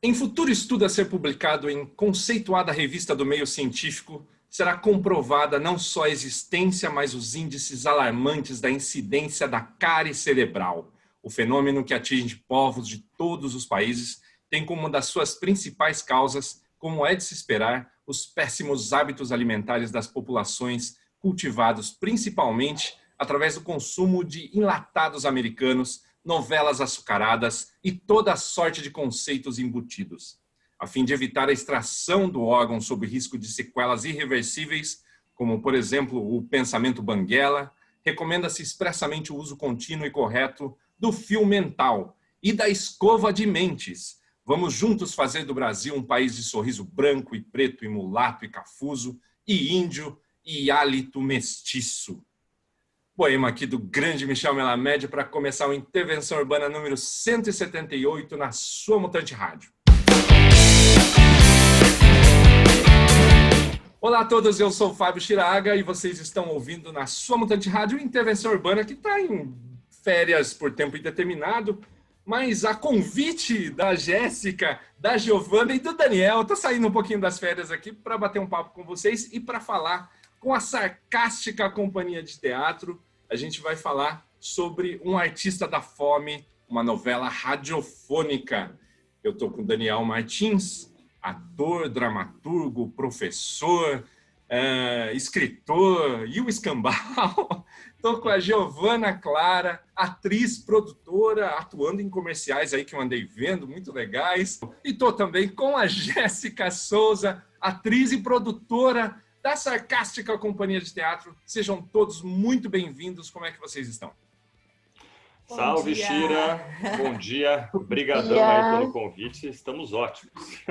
Em futuro estudo a ser publicado em conceituada revista do meio científico, será comprovada não só a existência, mas os índices alarmantes da incidência da cárie cerebral. O fenômeno que atinge povos de todos os países tem como uma das suas principais causas, como é de se esperar, os péssimos hábitos alimentares das populações cultivados principalmente através do consumo de enlatados americanos, novelas açucaradas e toda sorte de conceitos embutidos. A fim de evitar a extração do órgão sob risco de sequelas irreversíveis, como, por exemplo, o pensamento banguela, recomenda-se expressamente o uso contínuo e correto do fio mental e da escova de mentes. Vamos juntos fazer do Brasil um país de sorriso branco e preto e mulato e cafuso e índio e hálito mestiço. Poema aqui do grande Michel Melamed para começar o Intervenção Urbana número 178 na sua Mutante Rádio. Olá a todos, eu sou o Fábio Chiraga e vocês estão ouvindo na sua Mutante Rádio Intervenção Urbana, que está em férias por tempo indeterminado, mas a convite da Jéssica, da Giovana e do Daniel, estou saindo um pouquinho das férias aqui para bater um papo com vocês e para falar com a sarcástica companhia de teatro. A gente vai falar sobre Um Artista da Fome, uma novela radiofônica. Eu estou com o Daniel Martins, ator, dramaturgo, professor, escritor e o escambau. Estou com a Giovana Clara, atriz, produtora, atuando em comerciais aí que eu andei vendo, muito legais. E estou também com a Jéssica Souza, atriz e produtora da sarcástica companhia de teatro. Sejam todos muito bem-vindos. Como é que vocês estão? Salve, Chira. Bom dia. Obrigadão aí pelo convite. Estamos ótimos.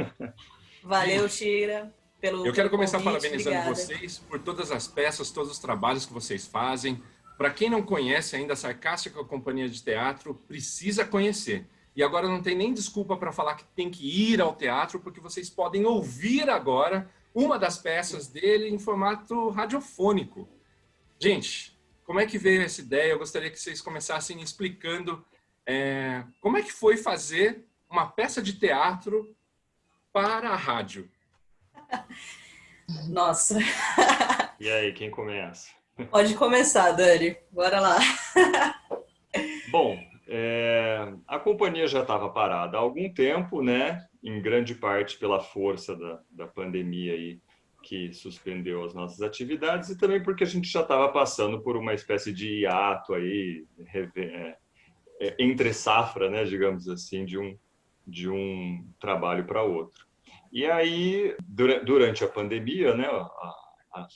Valeu, Chira. Eu quero começar convite, parabenizando obrigada. vocês por todas as peças, todos os trabalhos que vocês fazem. Para quem não conhece ainda a sarcástica companhia de teatro, precisa conhecer. E agora não tem nem desculpa para falar que tem que ir ao teatro, porque vocês podem ouvir agora uma das peças dele em formato radiofônico. Gente, como é que veio essa ideia? Eu gostaria que vocês começassem explicando como é que foi fazer uma peça de teatro para a rádio. Nossa. E aí, quem começa? Pode começar, Dani. Bora lá. Bom, a companhia já estava parada há algum tempo, né? Em grande parte pela força da pandemia aí, que suspendeu as nossas atividades, e também porque a gente já estava passando por uma espécie de hiato aí, entre safra, né, digamos assim, de um trabalho para outro. E aí, durante a pandemia, né,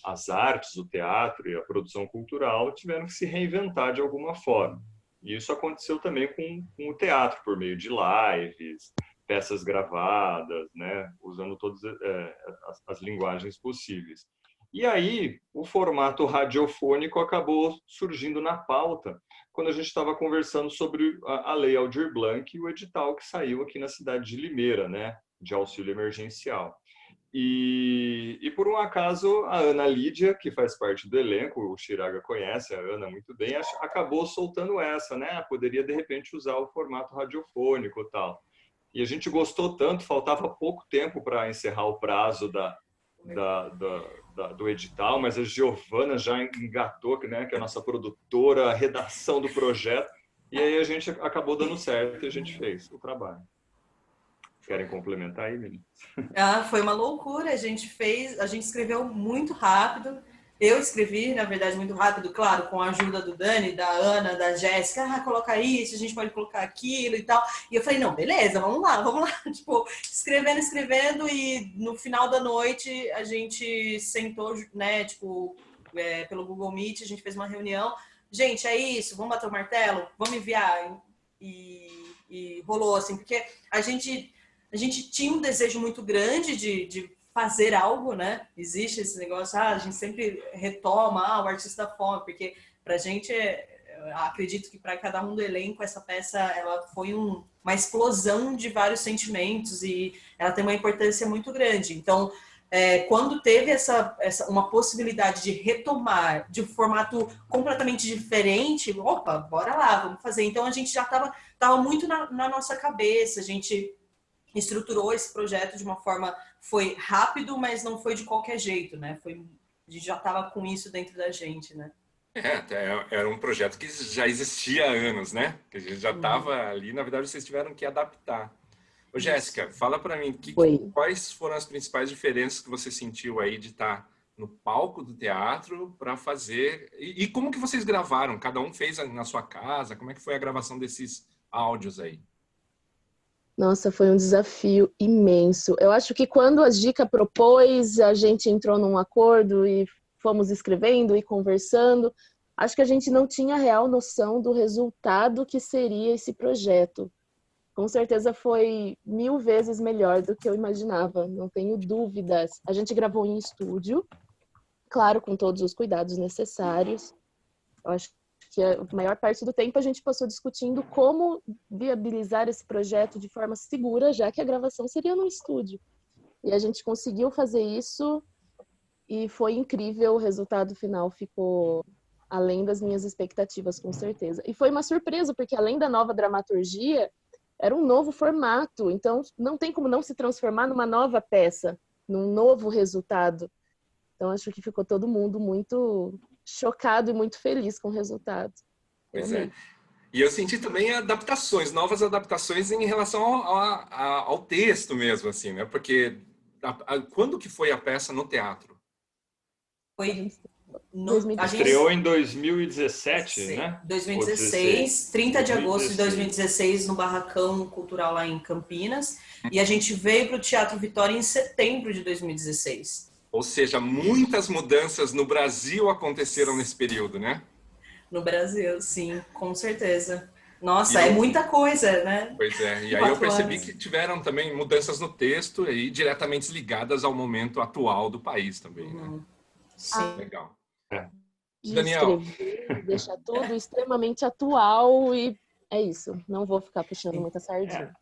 as artes, o teatro e a produção cultural tiveram que se reinventar de alguma forma. E isso aconteceu também com o teatro, por meio de lives, peças gravadas, né, usando todas as linguagens possíveis. E aí, o formato radiofônico acabou surgindo na pauta quando a gente estava conversando sobre a Lei Aldir Blanc e o edital que saiu aqui na cidade de Limeira, né, de auxílio emergencial. E por um acaso, a Ana Lídia, que faz parte do elenco, o Chiraga conhece a Ana muito bem, acabou soltando essa, né? Poderia, de repente, usar o formato radiofônico e tal. E a gente gostou tanto, faltava pouco tempo para encerrar o prazo do edital, mas a Giovana já engatou, né, que é a nossa produtora, a redação do projeto, e aí a gente acabou dando certo e a gente fez o trabalho. Querem complementar aí, meninas? Foi uma loucura. A gente escreveu muito rápido. Eu escrevi, na verdade, muito rápido, claro, com a ajuda do Dani, da Ana, da Jéssica. Coloca isso, a gente pode colocar aquilo e tal. E eu falei, não, beleza, vamos lá. Tipo, escrevendo, e no final da noite a gente sentou, né, tipo, pelo Google Meet, a gente fez uma reunião. Gente, é isso, vamos bater o martelo? Vamos enviar? E rolou, assim, porque a gente tinha um desejo muito grande de fazer algo, né? Existe esse negócio, a gente sempre retoma o Artista da Fome, porque pra gente, acredito que para cada um do elenco, essa peça ela foi uma explosão de vários sentimentos e ela tem uma importância muito grande. Então, quando teve uma possibilidade de retomar de um formato completamente diferente, opa, bora lá, vamos fazer. Então, a gente já estava muito na nossa cabeça, a gente estruturou esse projeto de uma forma, foi rápido, mas não foi de qualquer jeito, né? A gente já estava com isso dentro da gente, né? Era um projeto que já existia há anos, né? Que a gente já Uhum. estava ali, na verdade vocês tiveram que adaptar. Ô, Isso. Jéssica, fala para mim, Foi. quais foram as principais diferenças que você sentiu aí de estar no palco do teatro para fazer... E como que vocês gravaram? Cada um fez na sua casa? Como é que foi a gravação desses áudios aí? Nossa, foi um desafio imenso. Eu acho que quando a Dica propôs, a gente entrou num acordo e fomos escrevendo e conversando. Acho que a gente não tinha real noção do resultado que seria esse projeto. Com certeza foi 1000 vezes melhor do que eu imaginava, não tenho dúvidas. A gente gravou em estúdio, claro, com todos os cuidados necessários. Eu acho que a maior parte do tempo a gente passou discutindo como viabilizar esse projeto de forma segura, já que a gravação seria no estúdio. E a gente conseguiu fazer isso e foi incrível, o resultado final ficou além das minhas expectativas, com certeza. E foi uma surpresa, porque além da nova dramaturgia, era um novo formato, então não tem como não se transformar numa nova peça, num novo resultado. Então acho que ficou todo mundo muito chocado e muito feliz com o resultado. Eu Pois amei. é. E eu senti também adaptações, novas adaptações em relação ao texto mesmo, assim, né? Porque quando que foi a peça no teatro? Foi a gente Estreou em 2017, né? 2016, 30 de agosto de 2016. 2016, no Barracão Cultural lá em Campinas. E a gente veio para o Teatro Vitória em setembro de 2016. Ou seja, muitas mudanças no Brasil aconteceram nesse período, né? No Brasil, sim, com certeza. Nossa, E é eu- muita coisa, né? Pois é, e aí eu 4 percebi anos. que tiveram também mudanças no texto e diretamente ligadas ao momento atual do país também, né? Uhum. Sim. Ah, Legal. É. de Daniel, escrever, deixar tudo extremamente atual e é isso. Não vou ficar puxando muita É. sardinha.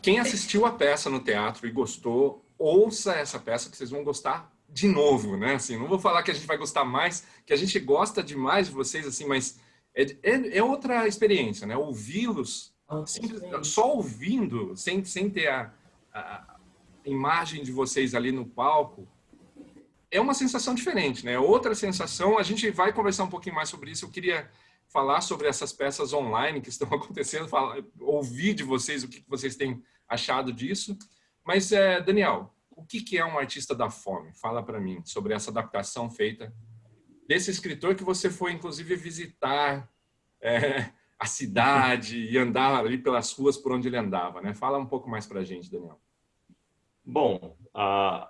quem assistiu a peça no teatro e gostou, ouça essa peça que vocês vão gostar de novo, né? Assim, não vou falar que a gente vai gostar mais, que a gente gosta demais de vocês, assim, mas é outra experiência, né? Ouvi-los, só ouvindo, sem ter a imagem de vocês ali no palco, é uma sensação diferente, né? Outra sensação, a gente vai conversar um pouquinho mais sobre isso. Eu queria falar sobre essas peças online que estão acontecendo, ouvir de vocês o que vocês têm achado disso. Mas, Daniel, o que é um artista da fome? Fala para mim sobre essa adaptação feita desse escritor que você foi, inclusive, visitar a cidade e andar ali pelas ruas por onde ele andava, né? Fala um pouco mais para a gente, Daniel. Bom,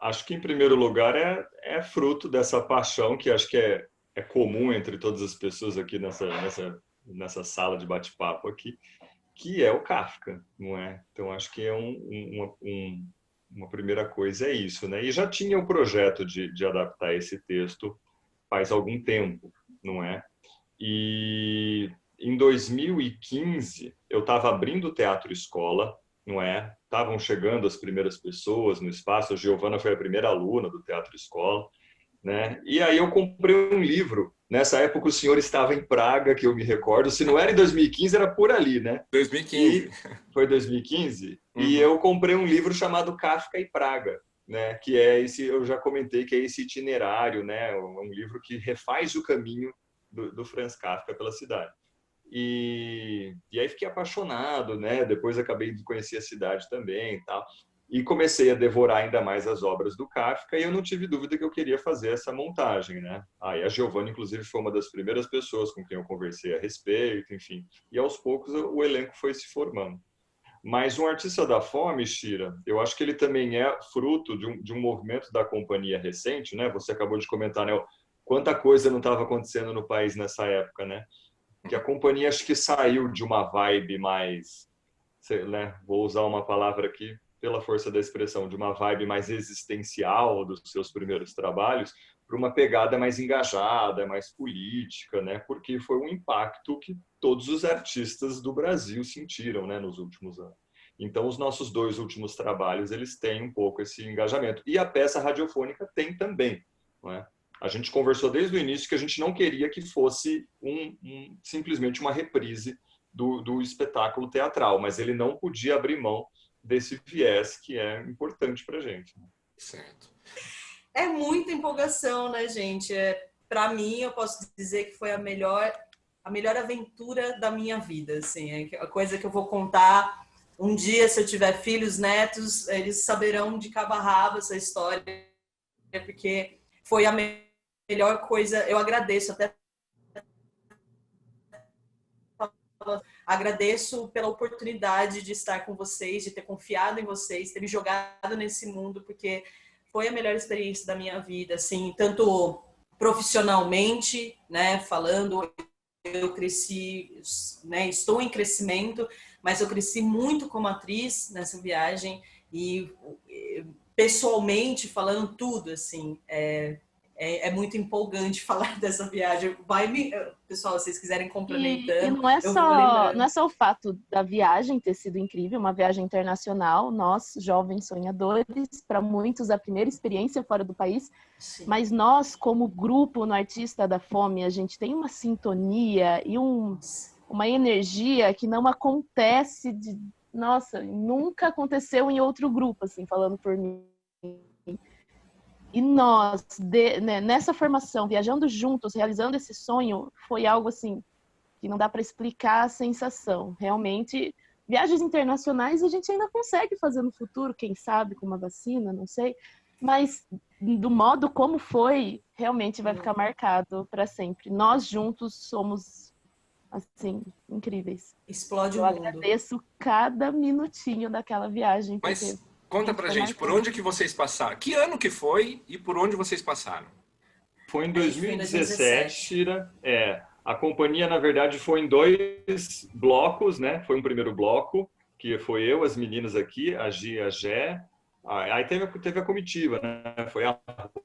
acho que em primeiro lugar é fruto dessa paixão que acho que é comum entre todas as pessoas aqui nessa sala de bate-papo aqui, que é o Kafka, não é? Então acho que uma primeira coisa é isso, né? E já tinha o projeto de adaptar esse texto faz algum tempo, não é? E em 2015 eu estava abrindo o Teatro Escola, não é? Estavam chegando as primeiras pessoas no espaço. A Giovana foi a primeira aluna do Teatro Escola, né? E aí eu comprei um livro. Nessa época o senhor estava em Praga, que eu me recordo. Se não era em 2015, era por ali, né? 2015. E foi 2015. Uhum. E eu comprei um livro chamado Kafka e Praga, né? Que é esse, eu já comentei que é esse itinerário, né? Um livro que refaz o caminho do Franz Kafka pela cidade. E aí fiquei apaixonado, né? Depois acabei de conhecer a cidade também e tal. E comecei a devorar ainda mais as obras do Kafka e eu não tive dúvida que eu queria fazer essa montagem, né? E a Giovana, inclusive, foi uma das primeiras pessoas com quem eu conversei a respeito, enfim. E aos poucos o elenco foi se formando. Mas um artista da fome, Shira, eu acho que ele também é fruto de um movimento da companhia recente, né? Você acabou de comentar, né? Quanta coisa não estava acontecendo no país nessa época, né? Que a companhia acho que saiu de uma vibe mais, né? Vou usar uma palavra aqui pela força da expressão, de uma vibe mais existencial dos seus primeiros trabalhos, para uma pegada mais engajada, mais política, né? Porque foi um impacto que todos os artistas do Brasil sentiram, né, nos últimos anos. Então, os nossos 2 últimos trabalhos, eles têm um pouco esse engajamento. E a peça radiofônica tem também, não é? A gente conversou desde o início que a gente não queria que fosse simplesmente uma reprise do espetáculo teatral, mas ele não podia abrir mão desse viés que é importante para a gente. Certo. É muita empolgação, né, gente? Para mim, eu posso dizer que foi a melhor aventura da minha vida, assim, é a coisa que eu vou contar um dia, se eu tiver filhos, netos, eles saberão de cabo a rabo essa história, porque foi a melhor coisa. Eu agradeço até agradeço pela oportunidade de estar com vocês, de ter confiado em vocês, ter me jogado nesse mundo, porque foi a melhor experiência da minha vida, assim, tanto profissionalmente, né, falando, eu cresci, né, estou em crescimento, mas eu cresci muito como atriz nessa viagem e pessoalmente falando tudo, assim, é muito empolgante falar dessa viagem. Pessoal, se vocês quiserem complementando, E não é eu vou não lembrando. é só o fato da viagem ter sido incrível, uma viagem internacional, nós, jovens sonhadores, para muitos a primeira experiência fora do país, Sim. mas nós, como grupo no Artista da Fome, a gente tem uma sintonia e uma energia que não acontece nossa, nunca aconteceu em outro grupo, assim, falando por mim. E nós, nessa formação, viajando juntos, realizando esse sonho, foi algo assim que não dá para explicar a sensação. Realmente, viagens internacionais a gente ainda consegue fazer no futuro, quem sabe, com uma vacina, não sei. Mas do modo como foi, realmente vai ficar marcado para sempre. Nós juntos somos, assim, incríveis. Explode Eu o mundo. agradeço cada minutinho daquela viagem. Mas conta pra gente, por onde que vocês passaram? Que ano que foi e por onde vocês passaram? Foi em A gente foi em 2017, Shira. A companhia, na verdade, foi em 2 blocos, né? Foi um primeiro bloco, que foi eu, as meninas aqui, a Gi e a Gé. Aí teve a comitiva, né? Foi a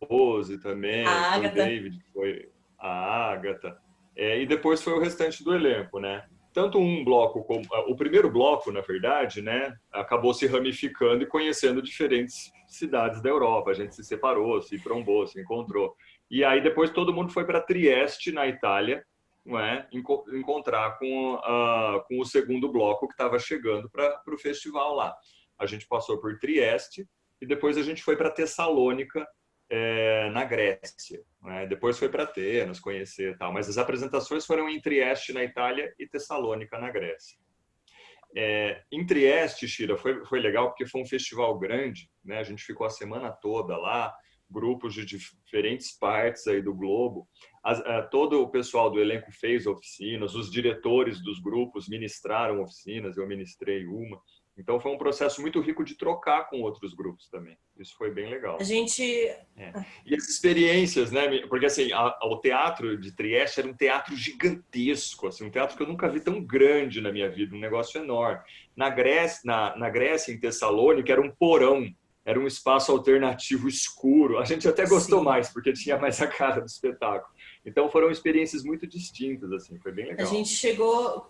Rose também, A foi o Ágata. David, foi a Ágata. E depois foi o restante do elenco, né? Tanto um bloco como... O primeiro bloco, na verdade, né? Acabou se ramificando e conhecendo diferentes cidades da Europa. A gente se separou, se trombou, se encontrou. E aí depois todo mundo foi para Trieste, na Itália, não é? Encontrar com o segundo bloco que estava chegando para o festival lá. A gente passou por Trieste e depois a gente foi para Tessalônica, na Grécia. Né? Depois foi para Atenas conhecer e tal. Mas as apresentações foram em Trieste, na Itália, e Tessalônica, na Grécia. Em Trieste, Shira, foi legal porque foi um festival grande, né? A gente ficou a semana toda lá, grupos de diferentes partes aí do globo. Todo o pessoal do elenco fez oficinas, os diretores dos grupos ministraram oficinas, eu ministrei uma. Então foi um processo muito rico de trocar com outros grupos também. Isso foi bem legal. A gente... E as experiências, né? Porque assim, o teatro de Trieste era um teatro gigantesco, assim, um teatro que eu nunca vi tão grande na minha vida, um negócio enorme. Na Grécia, em Tessalônica, era um porão, era um espaço alternativo escuro. A gente até gostou Sim. mais, porque tinha mais a cara do espetáculo. Então foram experiências muito distintas, assim, foi bem legal. A gente chegou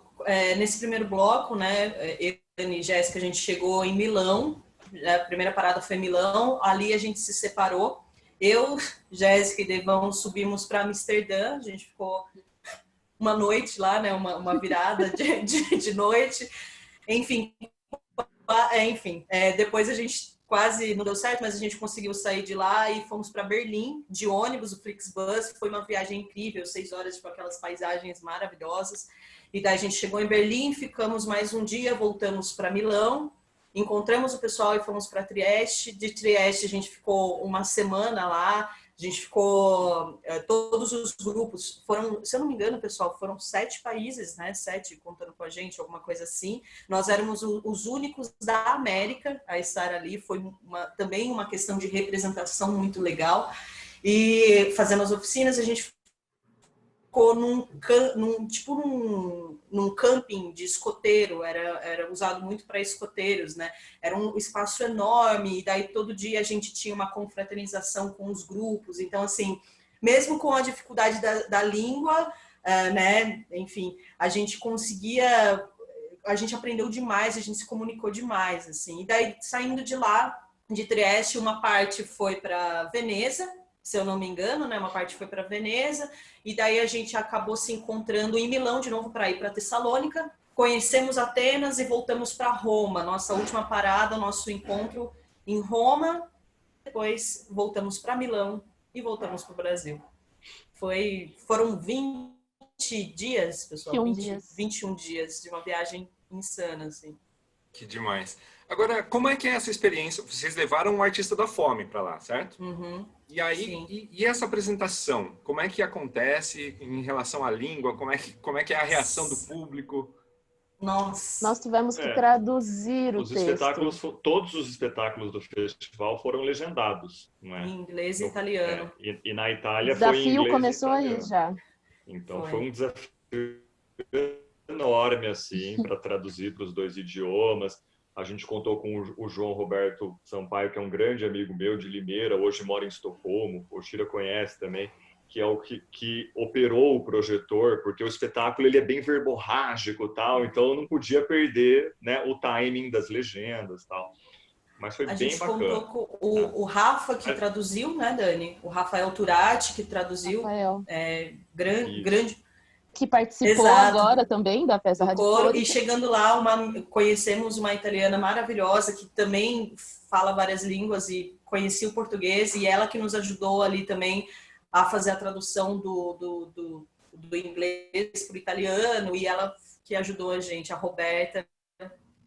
nesse primeiro bloco, né? Eu e Jéssica, a gente chegou em Milão. A primeira parada foi em Milão. Ali a gente se separou. Eu, Jéssica e Devão subimos para Amsterdã. A gente ficou uma noite lá, né? Uma virada de noite. Enfim, depois a gente quase não deu certo, mas a gente conseguiu sair de lá e fomos para Berlim de ônibus, o Flixbus. Foi uma viagem incrível, 6 horas com aquelas paisagens maravilhosas. E daí a gente chegou em Berlim, ficamos mais um dia, voltamos para Milão, encontramos o pessoal e fomos para Trieste. De Trieste a gente ficou uma semana lá, a gente ficou, todos os grupos, se eu não me engano, pessoal, foram 7 países, né? 7 contando com a gente, alguma coisa assim. Nós éramos os únicos da América a estar ali, foi também uma questão de representação muito legal. E fazendo as oficinas, a gente ficou num camping de escoteiro, era usado muito para escoteiros, né? Era um espaço enorme, e daí todo dia a gente tinha uma confraternização com os grupos. Então, assim, mesmo com a dificuldade da língua, né? Enfim, a gente aprendeu demais, a gente se comunicou demais, assim. E daí, saindo de lá, de Trieste, uma parte foi para Veneza, se eu não me engano, né? Uma parte foi para Veneza, e daí a gente acabou se encontrando em Milão de novo para ir para Tessalônica. conhecemos Atenas e voltamos para Roma. Nossa última parada, nosso encontro em Roma. Depois voltamos para Milão e voltamos para o Brasil. Foram 20 dias, pessoal. 21 dias de uma viagem insana, assim. Que demais. Agora, como é que é essa experiência? Vocês levaram um artista da fome para lá, certo? Uhum. E aí, e essa apresentação? Como é que acontece em relação à língua? Como é que é a reação do público? Nossa. Nós tivemos que traduzir o texto. Todos os espetáculos do festival foram legendados, não é? Em inglês e italiano. E na Itália foi em inglês. O desafio começou aí já. Então foi um desafio enorme assim para traduzir para os 2 idiomas. A gente contou com o João Roberto Sampaio, que é um grande amigo meu de Limeira, hoje mora em Estocolmo, o Shira conhece também, que é o que operou o projetor, porque o espetáculo ele é bem verborrágico, tal, então eu não podia perder, né, o timing das legendas, tal. Mas foi bem bacana. A gente contou com o Rafa, que traduziu, né, Dani? O Rafael Turati, que traduziu. Grande... Que participou agora também da peça radiofônica. E chegando lá, conhecemos uma italiana maravilhosa, que também fala várias línguas e conhecia o português, e ela que nos ajudou ali também a fazer a tradução do inglês para o italiano, e ela que ajudou a gente, a Roberta,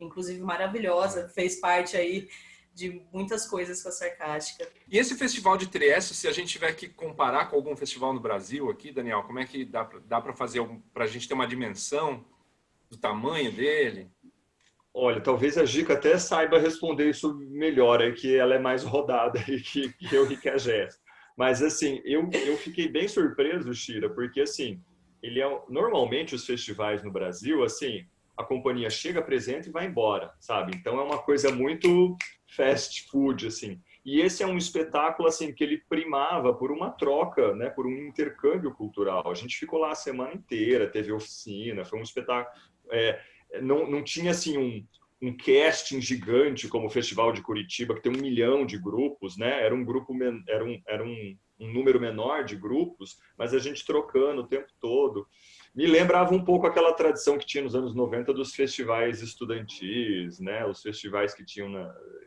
inclusive maravilhosa, fez parte aí de muitas coisas com a Sarcástica. E esse festival de Trieste, se a gente tiver que comparar com algum festival no Brasil aqui, Daniel, como é que dá para fazer, para a gente ter uma dimensão do tamanho dele? Olha, talvez a Gica até saiba responder isso melhor, é que ela é mais rodada que eu e que a Jéssica. Mas, assim, eu fiquei bem surpreso, Shira, porque, assim, normalmente os festivais no Brasil, assim, a companhia chega, apresenta e vai embora, sabe? Então é uma coisa muito fast food, assim. E esse é um espetáculo, assim, que ele primava por uma troca, né? Por um intercâmbio cultural. A gente ficou lá a semana inteira, teve oficina, foi um espetáculo... não tinha, assim, um casting gigante como o Festival de Curitiba, que tem 1 milhão de grupos, né? Era um número menor de grupos, mas a gente trocando o tempo todo. Me lembrava um pouco aquela tradição que tinha nos anos 90 dos festivais estudantis, né? Os festivais que tinham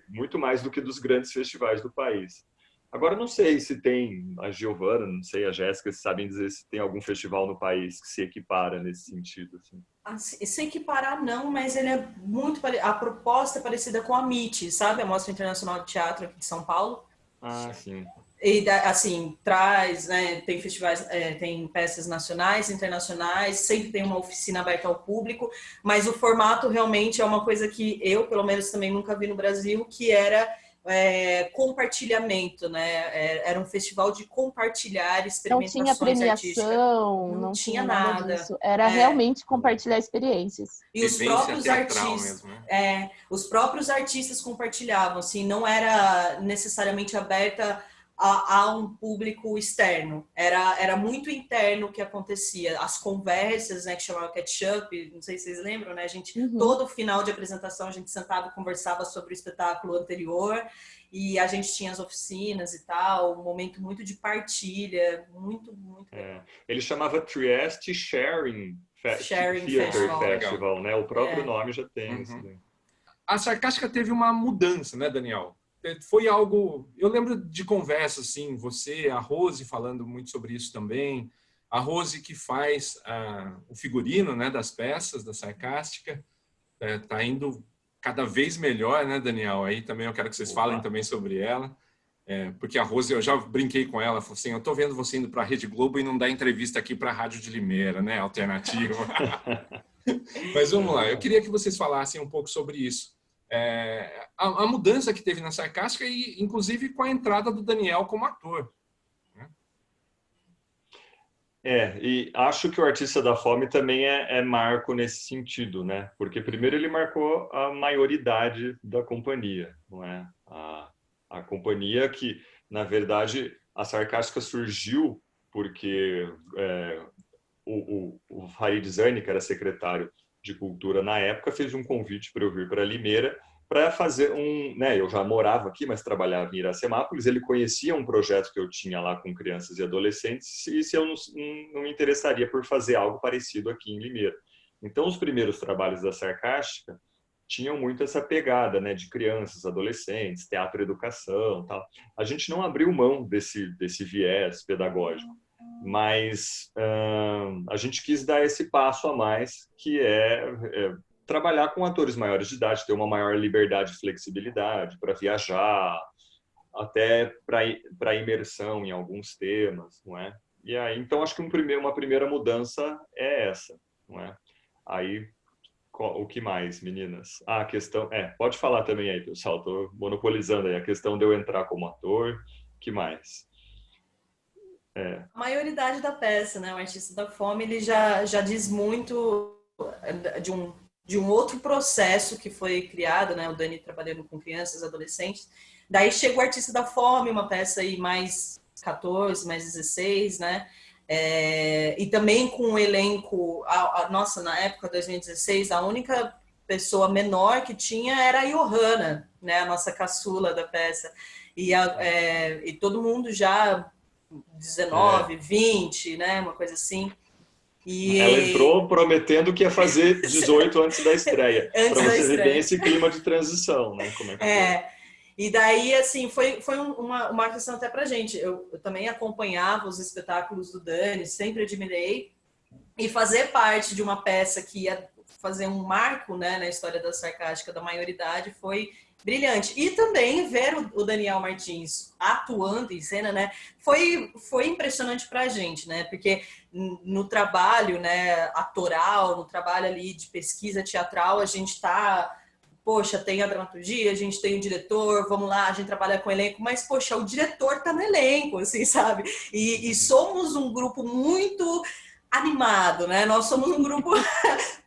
muito mais do que dos grandes festivais do país. Agora, não sei se tem a Giovana, não sei, a Jéssica, se sabem dizer se tem algum festival no país que se equipara nesse sentido. Assim. Se equiparar, não, mas ele é muito... A proposta é parecida com a MIT, sabe? A Mostra Internacional de Teatro aqui de São Paulo. Ah, sim. E, assim, traz, né? Tem festivais, tem peças nacionais, internacionais, sempre tem uma oficina aberta ao público, mas o formato realmente é uma coisa que eu, pelo menos, também nunca vi no Brasil, que era... compartilhamento, né? Era um festival de compartilhar experimentações artísticas. Não tinha nada disso. Era realmente compartilhar experiências. E os próprios artistas, mesmo, né? Os próprios artistas compartilhavam, assim, não era necessariamente aberta a um público externo. Era muito interno o que acontecia. As conversas, né, que chamava catch-up, não sei se vocês lembram, né? A gente, todo final de apresentação, a gente sentava e conversava sobre o espetáculo anterior, e a gente tinha as oficinas e tal, um momento muito de partilha, muito... Ele chamava Trieste Sharing Festival, né? O próprio nome já tem isso. A Sarcástica teve uma mudança, né, Daniel? Foi algo... Eu lembro de conversas, assim, você, a Rose falando muito sobre isso também. A Rose que faz o figurino, né, das peças da Sarcástica. Tá indo cada vez melhor, né, Daniel? Aí também eu quero que vocês falem também sobre ela. Porque a Rose, eu já brinquei com ela, falei assim, eu tô vendo você indo para a Rede Globo e não dá entrevista aqui para a Rádio de Limeira, né, alternativa. Mas vamos lá, eu queria que vocês falassem um pouco sobre isso. A mudança que teve na Sarcástica e, inclusive, com a entrada do Daniel como ator. Né? E acho que o Artista da Fome também é marco nesse sentido, né? Porque, primeiro, ele marcou a maioridade da companhia, não é? A companhia que, na verdade, a Sarcástica surgiu porque o Farid Zani, que era secretário de Cultura na época, fez um convite para eu vir para Limeira para fazer eu já morava aqui, mas trabalhava em Iracemápolis. Ele conhecia um projeto que eu tinha lá com crianças e adolescentes e se eu não me interessaria por fazer algo parecido aqui em Limeira. Então, os primeiros trabalhos da Sarcástica tinham muito essa pegada, né, de crianças, adolescentes, teatro-educação, tal. A gente não abriu mão desse viés pedagógico, mas a gente quis dar esse passo a mais, que é trabalhar com atores maiores de idade, ter uma maior liberdade e flexibilidade para viajar, até para imersão em alguns temas, não é? E aí, então, acho que uma primeira mudança é essa, não é? Aí, o que mais, meninas? A questão... pode falar também aí, pessoal, estou monopolizando aí. A questão de eu entrar como ator, o que mais? A maioridade da peça, né? O Artista da Fome, ele já diz muito de um outro processo que foi criado, né? O Dani trabalhando com crianças, adolescentes. Daí chega o Artista da Fome, uma peça aí mais 14, mais 16, né? E também com um elenco... Nossa, na época, 2016, a única pessoa menor que tinha era a Johanna, né? A nossa caçula da peça. E todo mundo já 19, 20, né? Uma coisa assim. Ela entrou prometendo que ia fazer 18 antes da estreia. Para você ver bem esse clima de transição, né? Como é que foi? E daí, assim, foi uma questão até pra gente. Eu também acompanhava os espetáculos do Dani, sempre admirei. E fazer parte de uma peça que ia fazer um marco, né, na história da Sarcástica da maioridade foi brilhante. E também ver o Daniel Martins atuando em cena, né, foi impressionante pra gente, né, porque no trabalho, né, atoral, no trabalho ali de pesquisa teatral, a gente tá... Poxa, tem a dramaturgia, a gente tem o diretor, vamos lá, a gente trabalha com elenco, mas, poxa, o diretor tá no elenco, assim, sabe? E somos um grupo muito animado, né? Nós somos um grupo,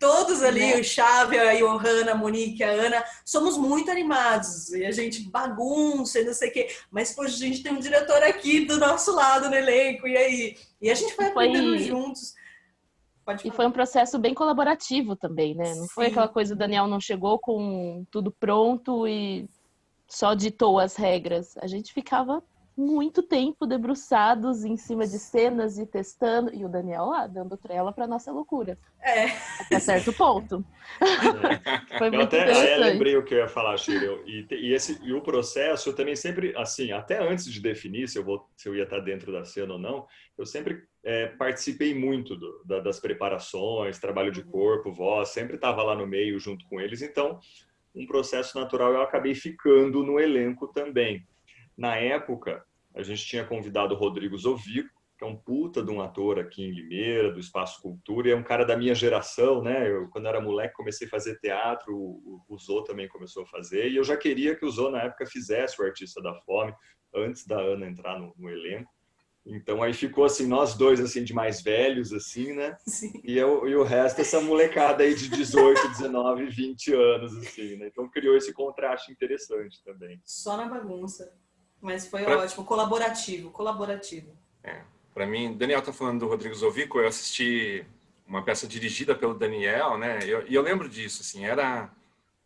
todos ali, o Chave, a Johanna, a Monique, a Ana, somos muito animados, e a gente bagunça e não sei o quê, mas, poxa, a gente tem um diretor aqui do nosso lado no elenco, e aí? E a gente foi aprendendo juntos. E foi um processo bem colaborativo também, né? Não foi aquela coisa, o Daniel não chegou com tudo pronto e só ditou as regras. A gente ficava muito tempo debruçados em cima de cenas e testando, e o Daniel lá, dando trela para nossa loucura. Até certo ponto. Foi muito interessante. Eu lembrei o que eu ia falar, Shirley. E o processo, eu também sempre, assim, até antes de definir se eu ia estar dentro da cena ou não, eu sempre participei muito das preparações, trabalho de corpo, voz, sempre estava lá no meio junto com eles. Então, um processo natural, eu acabei ficando no elenco também. Na época, a gente tinha convidado o Rodrigo Zovico, que é um puta de um ator aqui em Limeira, do Espaço Cultura, e é um cara da minha geração, né? Eu, quando era moleque, comecei a fazer teatro, o Zô também começou a fazer, e eu já queria que o Zô, na época, fizesse o Artista da Fome, antes da Ana entrar no elenco. Então, aí ficou, assim, nós dois, assim, de mais velhos, assim, né? Sim. E o resto, essa molecada aí de 18, 19, 20 anos, assim, né? Então, criou esse contraste interessante também. Só na bagunça. Mas foi ótimo, colaborativo. Para mim, Daniel tá falando do Rodrigo Zovico, eu assisti uma peça dirigida pelo Daniel, né? E eu lembro disso, assim, era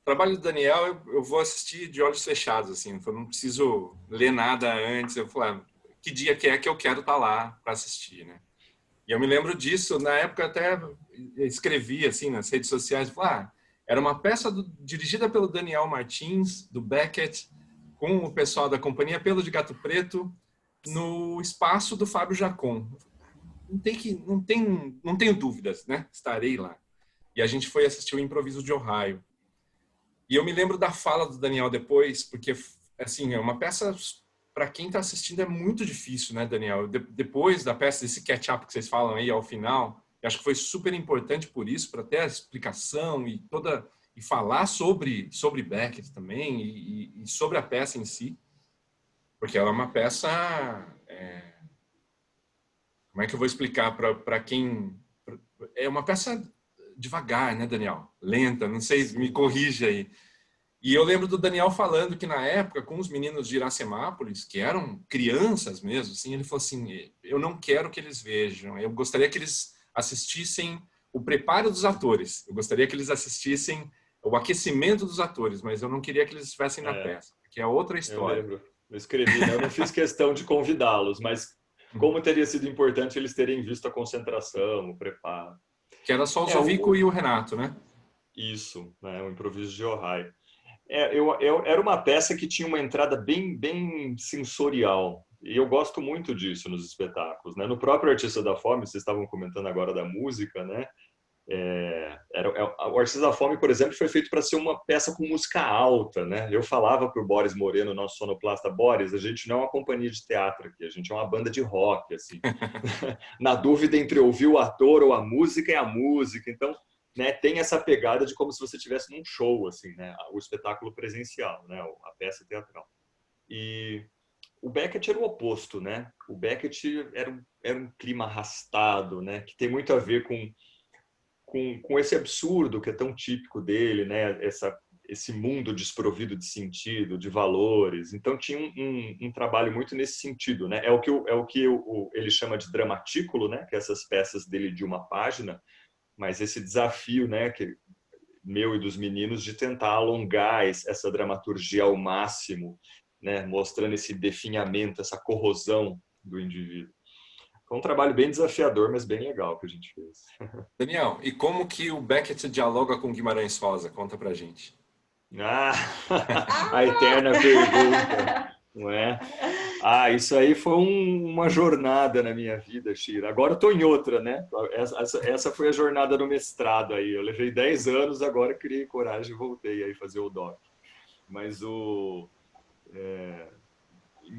o trabalho do Daniel, eu vou assistir de olhos fechados, assim, eu não preciso ler nada antes, eu falei, que dia que é que eu quero estar lá para assistir, né? E eu me lembro disso, na época até escrevi, assim, nas redes sociais, falei, era uma peça dirigida pelo Daniel Martins, do Beckett, com o pessoal da Companhia Pelo de Gato Preto, no espaço do Fábio Jacon. Não tenho dúvidas, né? Estarei lá. E a gente foi assistir o Improviso de Ohio. E eu me lembro da fala do Daniel depois, porque, assim, é uma peça, para quem está assistindo, é muito difícil, né, Daniel? Depois da peça, esse catch-up que vocês falam aí ao final, eu acho que foi super importante por isso, para ter a explicação e falar sobre Beckett também e sobre a peça em si, porque ela é uma peça... como é que eu vou explicar para quem... É uma peça devagar, né, Daniel? Lenta, não sei, me corrija aí. E eu lembro do Daniel falando que na época, com os meninos de Iracemápolis, que eram crianças mesmo, assim, ele falou assim, eu não quero que eles vejam, eu gostaria que eles assistissem o preparo dos atores, eu gostaria que eles assistissem o aquecimento dos atores, mas eu não queria que eles estivessem na peça, que é outra história. Eu lembro, eu escrevi, né? Eu não fiz questão de convidá-los, mas como teria sido importante eles terem visto a concentração, o preparo. Que era só o Zovico e o Renato, né? Isso, né? O improviso de Ohio. Era uma peça que tinha uma entrada bem sensorial. E eu gosto muito disso nos espetáculos, né? No próprio Artista da Fome, vocês estavam comentando agora da música, né? O Artista da Fome, por exemplo, foi feito para ser uma peça com música alta, né? Eu falava para o Boris Moreno, nosso sonoplasta: Boris, a gente não é uma companhia de teatro aqui, a gente é uma banda de rock, assim. Na dúvida entre ouvir o ator ou a música, é a música. Então, né, tem essa pegada de como se você estivesse num show, assim, né? O espetáculo presencial, né? A peça teatral. E o Beckett era o oposto, né? O Beckett era um clima arrastado, né? Que tem muito a ver com esse absurdo que é tão típico dele, né? Esse mundo desprovido de sentido, de valores. Então tinha um trabalho muito nesse sentido, né? É o que ele chama de dramatículo, né? Que é essas peças dele de uma página, mas esse desafio, né? Que meu e dos meninos, de tentar alongar essa dramaturgia ao máximo, né? Mostrando esse definhamento, essa corrosão do indivíduo. Foi um trabalho bem desafiador, mas bem legal que a gente fez. Daniel, e como que o Beckett dialoga com Guimarães Rosa? Conta pra gente. A eterna pergunta, não é? Isso aí foi uma jornada na minha vida, Shira. Agora eu tô em outra, né? Essa foi a jornada do mestrado aí. Eu levei 10 anos, agora criei coragem e voltei aí fazer o doc. Mas em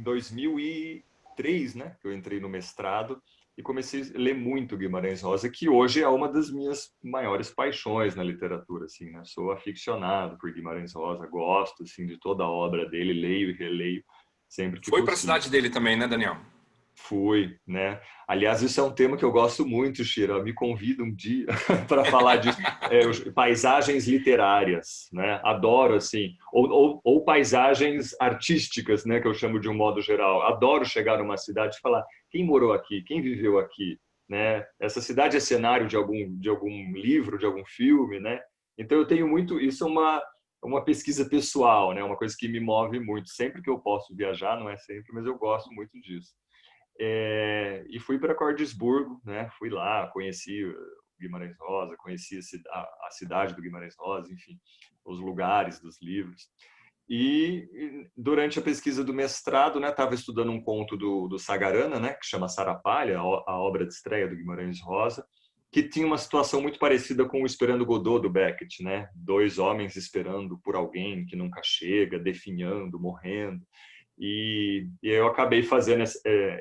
2003, né, que eu entrei no mestrado e comecei a ler muito Guimarães Rosa, que hoje é uma das minhas maiores paixões na literatura, assim, né? Sou aficionado por Guimarães Rosa, gosto, assim, de toda a obra dele, leio e releio sempre que Foi para a possível. cidade dele também, né, Daniel? Fui, né? Aliás, isso é um tema que eu gosto muito, Shira. Me convida um dia para falar de paisagens literárias, né? Adoro, assim, ou paisagens artísticas, né? Que eu chamo de um modo geral. Adoro chegar numa cidade e falar quem morou aqui, quem viveu aqui, né? Essa cidade é cenário de algum livro, de algum filme, né? Então eu tenho muito, isso é uma pesquisa pessoal, né? Uma coisa que me move muito. Sempre que eu posso viajar, não é sempre, mas eu gosto muito disso. E fui para Cordisburgo, né? Fui lá, conheci o Guimarães Rosa, conheci a cidade do Guimarães Rosa, enfim, os lugares dos livros. E durante a pesquisa do mestrado, né, estava estudando um conto do Sagarana, né, que chama Sarapalha, a obra de estreia do Guimarães Rosa, que tinha uma situação muito parecida com o Esperando Godot do Beckett, né? 2 homens esperando por alguém que nunca chega, definhando, morrendo. E eu acabei fazendo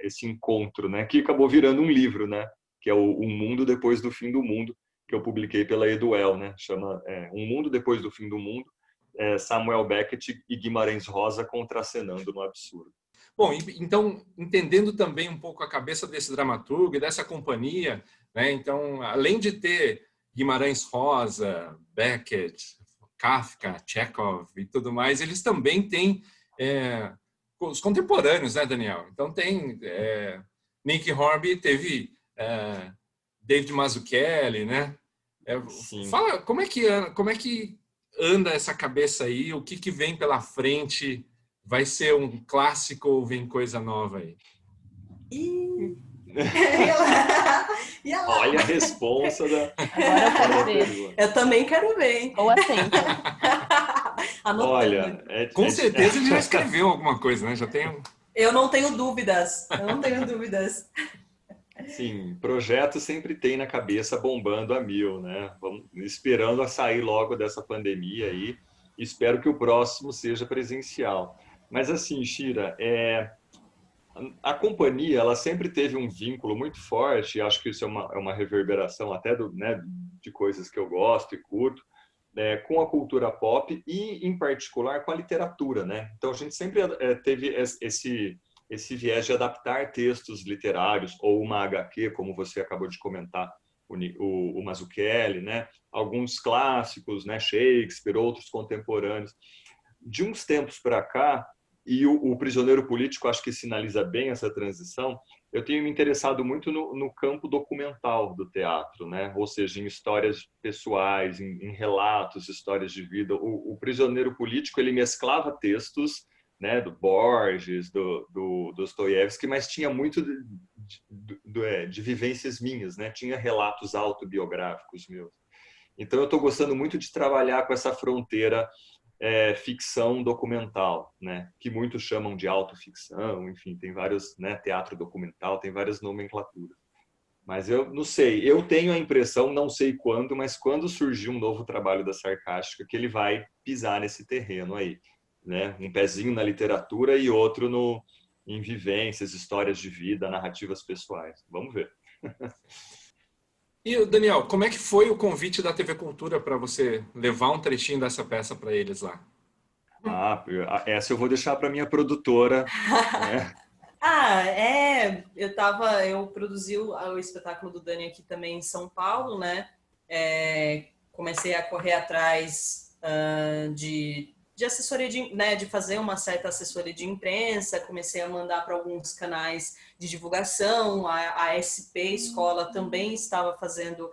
esse encontro, né, que acabou virando um livro, né, que é o Um Mundo Depois do Fim do Mundo, que eu publiquei pela Eduel, né, chama Um Mundo Depois do Fim do Mundo, Samuel Beckett e Guimarães Rosa contracenando no absurdo. Bom, então, entendendo também um pouco a cabeça desse dramaturgo e dessa companhia, né, então, além de ter Guimarães Rosa, Beckett, Kafka, Chekhov e tudo mais, eles também têm os contemporâneos, né, Daniel? Então tem Nick Hornby, teve David Mazzucchelli, né? Fala, como é que anda essa cabeça aí? O que vem pela frente? Vai ser um clássico ou vem coisa nova aí? Olha a responsa da... Agora eu quero ver. Eu também quero ver, hein? Ou atenta. Olha, com certeza ele já escreveu alguma coisa, né? Já tem Eu não tenho dúvidas. Sim, projeto sempre tem na cabeça bombando a mil, né? Vamos esperando a sair logo dessa pandemia aí. Espero que o próximo seja presencial. Mas assim, Shira, a companhia ela sempre teve um vínculo muito forte. Acho que isso é uma reverberação até né, de coisas que eu gosto e curto, com a cultura pop e, em particular, com a literatura, né? Então a gente sempre teve esse viés de adaptar textos literários ou uma HQ, como você acabou de comentar, o Mazzucchelli, né? Alguns clássicos, né? Shakespeare, outros contemporâneos. De uns tempos para cá, e o Prisioneiro Político acho que sinaliza bem essa transição, eu tenho me interessado muito no campo documental do teatro, né? Ou seja, em histórias pessoais, em relatos, histórias de vida. O Prisioneiro Político ele mesclava textos né, do Borges, do Dostoiévski, mas tinha muito de vivências minhas, né? Tinha relatos autobiográficos meus. Então, eu estou gostando muito de trabalhar com essa fronteira ficção documental, né? Que muitos chamam de autoficção, enfim, tem vários, né? Teatro documental, tem várias nomenclaturas. Mas eu não sei, eu tenho a impressão, não sei quando, mas quando surgir um novo trabalho da Sarcástica, que ele vai pisar nesse terreno aí, né? Um pezinho na literatura e outro em vivências, histórias de vida, narrativas pessoais. Vamos ver. E, Daniel, como é que foi o convite da TV Cultura para você levar um trechinho dessa peça para eles lá? Essa eu vou deixar para minha produtora, né? Eu produzi o espetáculo do Dani aqui também em São Paulo, né? Comecei a correr atrás de assessoria, de fazer uma certa assessoria de imprensa, comecei a mandar para alguns canais de divulgação, a SP Escola também estava fazendo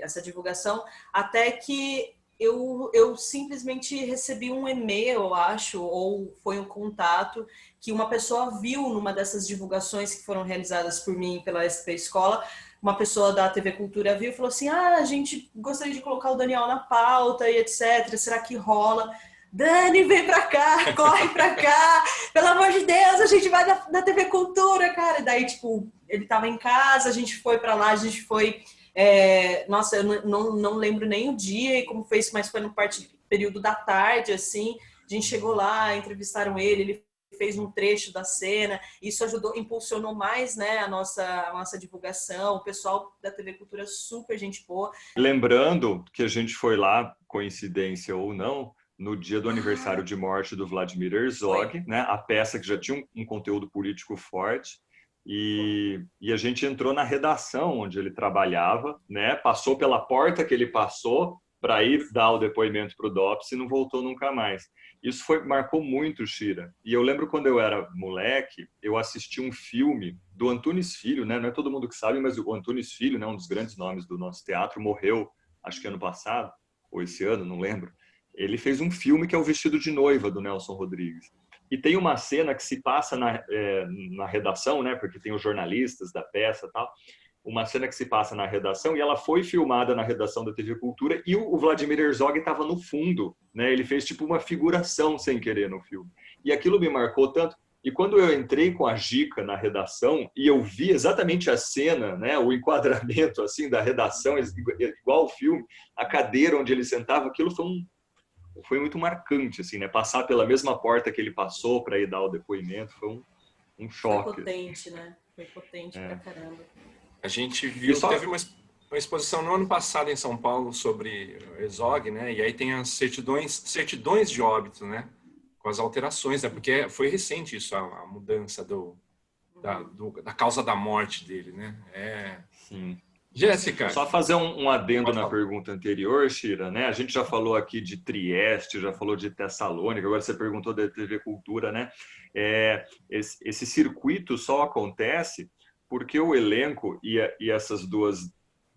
essa divulgação, até que eu simplesmente recebi um e-mail, eu acho, ou foi um contato, que uma pessoa viu numa dessas divulgações que foram realizadas por mim pela SP Escola, uma pessoa da TV Cultura viu e falou assim, a gente gostaria de colocar o Daniel na pauta e etc, será que rola? Dani, vem pra cá, corre pra cá, pelo amor de Deus, a gente vai na TV Cultura, cara. E daí, tipo, ele tava em casa, a gente foi pra lá, a gente foi... nossa, eu não lembro nem o dia e como foi isso, mas foi no período da tarde, assim. A gente chegou lá, entrevistaram ele fez um trecho da cena, isso ajudou, impulsionou mais, né, a nossa divulgação. O pessoal da TV Cultura super gente boa. Lembrando que a gente foi lá, coincidência ou não, no dia do aniversário de morte do Vladimir Herzog, né, a peça que já tinha um conteúdo político forte. E a gente entrou na redação onde ele trabalhava, né? Passou pela porta que ele passou para ir dar o depoimento para o DOPS e não voltou nunca mais. Isso marcou muito, Shira. E eu lembro quando eu era moleque, eu assisti um filme do Antunes Filho, né? Não é todo mundo que sabe, mas o Antunes Filho, né? Um dos grandes nomes do nosso teatro, morreu, acho que ano passado, ou esse ano, não lembro. Ele fez um filme que é O Vestido de Noiva, do Nelson Rodrigues. E tem uma cena que se passa na redação, né? Porque tem os jornalistas da peça e tal. Uma cena que se passa na redação e ela foi filmada na redação da TV Cultura e o Vladimir Herzog estava no fundo, né? Ele fez tipo uma figuração sem querer no filme. E aquilo me marcou tanto. E quando eu entrei com a Gica na redação e eu vi exatamente a cena, né? O enquadramento assim da redação, igual ao filme, a cadeira onde ele sentava, aquilo foi muito marcante, assim, né? Passar pela mesma porta que ele passou para ir dar o depoimento foi um choque. Foi potente, né? Foi potente pra caramba. A gente viu, teve uma exposição no ano passado em São Paulo sobre Herzog, né? E aí tem as certidões de óbito, né? Com as alterações, né? Porque foi recente isso, a mudança da causa da morte dele, né? Sim. Jéssica. Só fazer um adendo na pergunta anterior, Shira, né? A gente já falou aqui de Trieste, já falou de Tessalônica, agora você perguntou da TV Cultura, né? Esse circuito só acontece porque o elenco e essas duas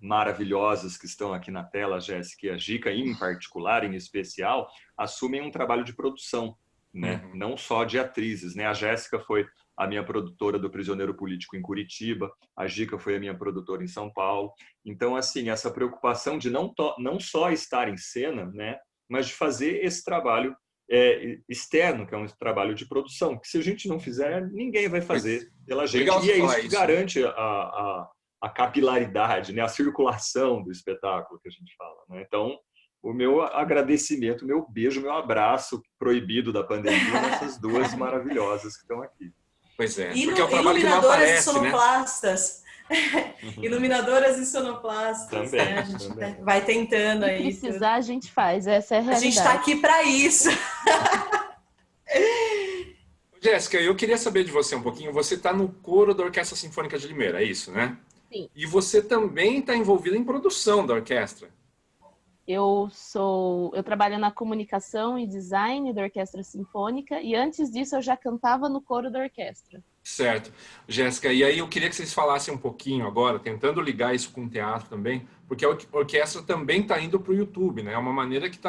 maravilhosas que estão aqui na tela, a Jéssica e a Gica, em particular, em especial, assumem um trabalho de produção, né? Uhum. Não só de atrizes, né? A Jéssica foi a minha produtora do Prisioneiro Político em Curitiba, a Gica foi a minha produtora em São Paulo. Então, assim, essa preocupação de não só estar em cena, né, mas de fazer esse trabalho externo, que é um trabalho de produção, que se a gente não fizer, ninguém vai fazer pela gente. E é isso que garante a capilaridade, né, a circulação do espetáculo que a gente fala, né? Então, o meu agradecimento, meu beijo, meu abraço proibido da pandemia nessas duas maravilhosas que estão aqui. Pois é, porque é um trabalho que não aparece, e sonoplastas, né? Iluminadoras e sonoplastas. Também, né? A gente também. vai tentando aí. Se precisar, a gente faz. Essa é a realidade. A gente está aqui para isso. Jéssica, eu queria saber de você um pouquinho. Você está no coro da Orquestra Sinfônica de Limeira, é isso, né? Sim. E você também está envolvida em produção da orquestra. Eu trabalho na comunicação e design da Orquestra Sinfônica e antes disso eu já cantava no coro da orquestra. Certo. Jéssica, e aí eu queria que vocês falassem um pouquinho agora, tentando ligar isso com o teatro também, porque a orquestra também está indo para o YouTube, né? É uma maneira que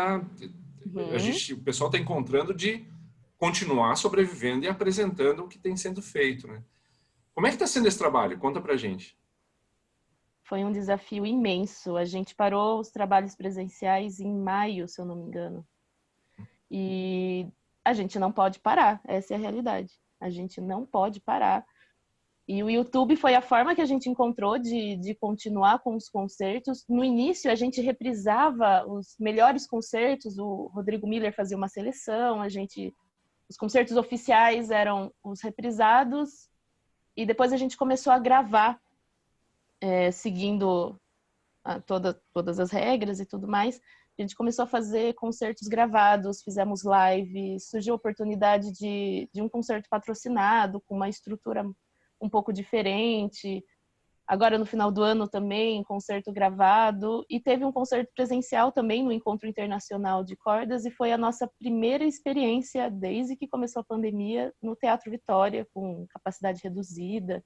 o pessoal está encontrando de continuar sobrevivendo e apresentando o que tem sendo feito, né? Como é que está sendo esse trabalho? Conta pra gente. Foi um desafio imenso. A gente parou os trabalhos presenciais em maio, se eu não me engano. E a gente não pode parar, essa é a realidade. A gente não pode parar. E o YouTube foi a forma que a gente encontrou de continuar com os concertos. No início, a gente reprisava os melhores concertos, o Rodrigo Miller fazia uma seleção, os concertos oficiais eram os reprisados, e depois a gente começou a gravar, seguindo todas as regras e tudo mais. A gente começou a fazer concertos gravados, fizemos live, surgiu a oportunidade de um concerto patrocinado, com uma estrutura um pouco diferente. Agora, no final do ano também, concerto gravado. E teve um concerto presencial também no Encontro Internacional de Cordas, e foi a nossa primeira experiência, desde que começou a pandemia, no Teatro Vitória, com capacidade reduzida.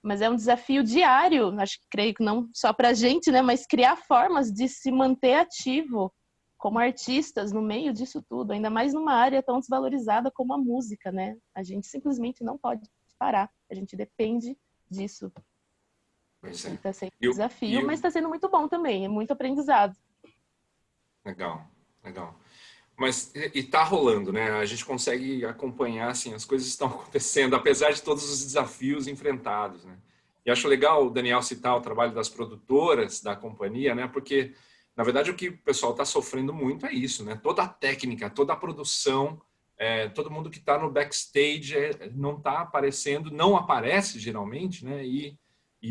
Mas é um desafio diário, creio que não só para a gente, né, mas criar formas de se manter ativo como artistas no meio disso tudo, ainda mais numa área tão desvalorizada como a música, né? A gente simplesmente não pode parar, a gente depende disso. Está sendo um desafio, mas está sendo muito bom também, é muito aprendizado. Legal, legal. Mas e tá rolando, né? A gente consegue acompanhar, assim, as coisas estão acontecendo, apesar de todos os desafios enfrentados, né? E acho legal o Daniel citar o trabalho das produtoras da companhia, né? Porque, na verdade, o que o pessoal está sofrendo muito é isso, né? Toda a técnica, toda a produção, todo mundo que está no backstage não está aparecendo, não aparece geralmente, né? E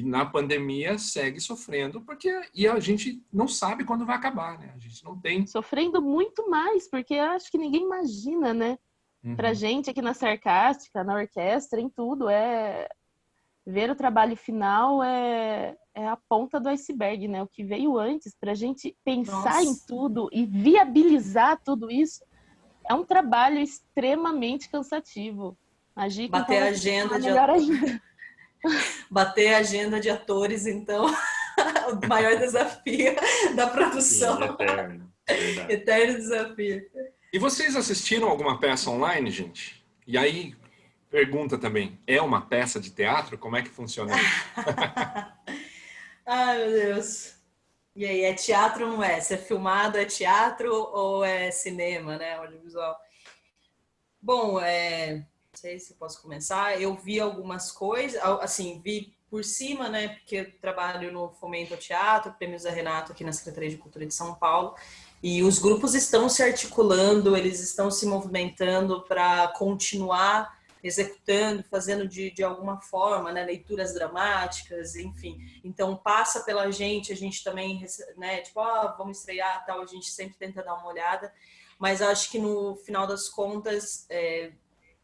na pandemia segue sofrendo, porque a gente não sabe quando vai acabar, né? A gente não tem... Sofrendo muito mais, porque eu acho que ninguém imagina, né? Pra gente aqui na Sarcástica, na orquestra, em tudo, ver o trabalho final é a ponta do iceberg, né? O que veio antes, pra gente pensar em tudo e viabilizar tudo isso, é um trabalho extremamente cansativo. A Gica, bater então, a agenda de melhor ainda. Bater a agenda de atores, então, o maior desafio da produção. Sim, eterno. Verdade. Eterno desafio. E vocês assistiram alguma peça online, gente? E aí, pergunta também, é uma peça de teatro? Como é que funciona isso? Ai, meu Deus. E aí, é teatro ou não é? Se é filmado, é teatro ou é cinema, né? Audiovisual. Bom, não sei se posso começar. Eu vi algumas coisas, assim, vi por cima, né? Porque eu trabalho no Fomento ao Teatro, Prêmios da Renato, aqui na Secretaria de Cultura de São Paulo. E os grupos estão se articulando, eles estão se movimentando para continuar executando, fazendo de alguma forma, né, leituras dramáticas, enfim. Então, passa pela gente, a gente também, né, tipo, vamos estrear, tal, a gente sempre tenta dar uma olhada, mas acho que no final das contas,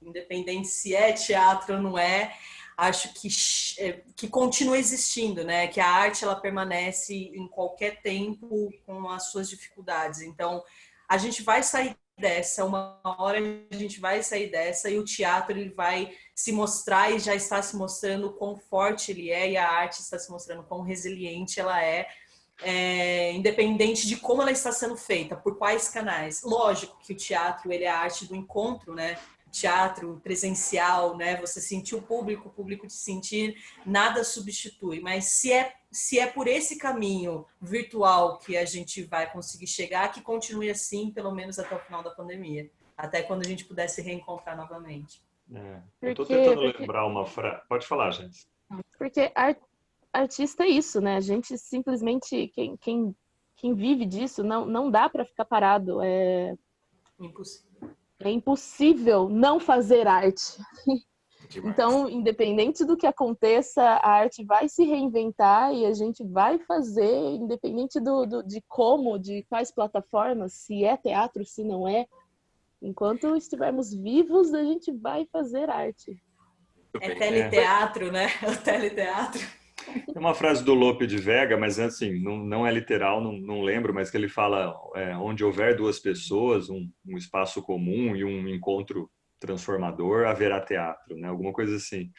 independente se é teatro ou não é, acho que continua existindo, né? Que a arte ela permanece em qualquer tempo com as suas dificuldades. Então, a gente vai sair dessa, uma hora a gente vai sair dessa e o teatro ele vai se mostrar e já está se mostrando o quão forte ele é e a arte está se mostrando o quão resiliente ela independente de como ela está sendo feita, por quais canais. Lógico que o teatro ele é a arte do encontro, né? Teatro presencial, né? Você sentir o público te sentir, nada substitui. Mas se é por esse caminho virtual que a gente vai conseguir chegar, que continue assim, pelo menos até o final da pandemia, até quando a gente puder se reencontrar novamente. Eu estou tentando lembrar uma frase. Pode falar, gente. Porque artista é isso, né? A gente simplesmente quem vive disso não dá para ficar parado. Impossível. É impossível não fazer arte. Então, independente do que aconteça, a arte vai se reinventar e a gente vai fazer, independente de como, de quais plataformas, se é teatro, se não é. Enquanto estivermos vivos, a gente vai fazer arte. É teleteatro, né? É o teleteatro. Tem uma frase do Lope de Vega, mas assim, não é literal, não lembro, mas que ele fala onde houver duas pessoas, um espaço comum e um encontro transformador, haverá teatro, né? Alguma coisa assim.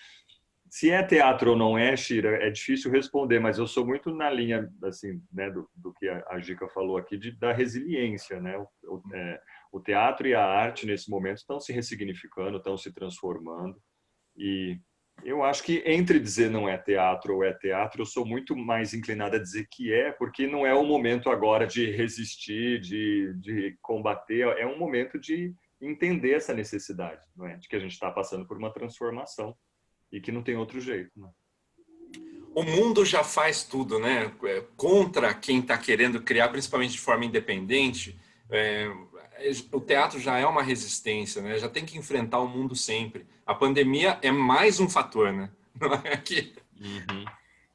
Se é teatro ou não é, Shira, é difícil responder, mas eu sou muito na linha assim, né, do que a Gica falou aqui, da resiliência, né? O teatro e a arte, nesse momento, estão se ressignificando, estão se transformando. E eu acho que entre dizer não é teatro ou é teatro, eu sou muito mais inclinado a dizer que é, porque não é o momento agora de resistir, de combater, é um momento de entender essa necessidade, não é? De que a gente está passando por uma transformação e que não tem outro jeito. Né? O mundo já faz tudo, né? Contra quem está querendo criar, principalmente de forma independente. O teatro já é uma resistência, né? Já tem que enfrentar o mundo sempre. A pandemia é mais um fator, né? Não é que... Uhum.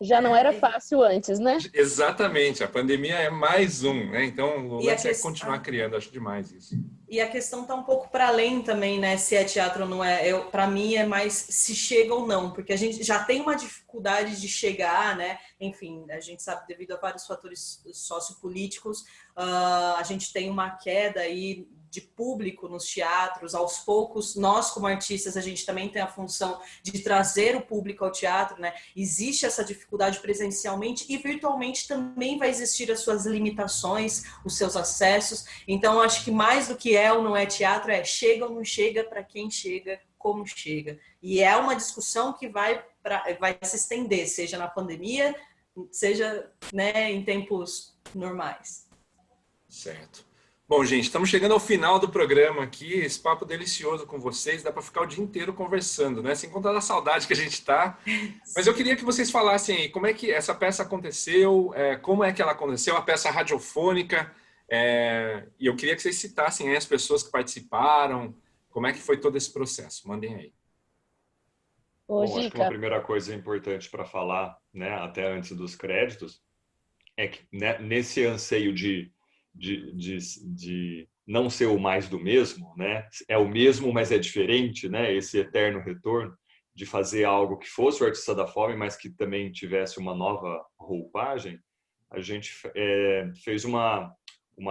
Já não era fácil antes, né? Exatamente, a pandemia é mais um, né? Então o lance é continuar criando, acho demais isso. E a questão está um pouco para além também, né? Se é teatro ou não é. Para mim é mais se chega ou não, porque a gente já tem uma dificuldade de chegar, né? Enfim, a gente sabe devido a vários fatores sociopolíticos, a gente tem uma queda aí de público nos teatros. Aos poucos, nós como artistas, a gente também tem a função de trazer o público ao teatro, né? Existe essa dificuldade presencialmente e virtualmente também vai existir as suas limitações, os seus acessos. Então, acho que mais do que é ou não é teatro, é chega ou não chega, para quem chega, como chega. E é uma discussão que vai se estender, seja na pandemia, seja, né, em tempos normais. Certo. Bom, gente, estamos chegando ao final do programa aqui, esse papo delicioso com vocês, dá para ficar o dia inteiro conversando, né? Sem contar da saudade que a gente está. Mas eu queria que vocês falassem aí, como é que essa peça aconteceu, como é que ela aconteceu, a peça radiofônica, e eu queria que vocês citassem aí as pessoas que participaram, como é que foi todo esse processo. Mandem aí. Bom, acho que uma primeira coisa importante para falar, né, até antes dos créditos, é que, né, nesse anseio de não ser o mais do mesmo, né? É o mesmo, mas é diferente, né? Esse eterno retorno de fazer algo que fosse o Artista da Fome, mas que também tivesse uma nova roupagem. A gente fez uma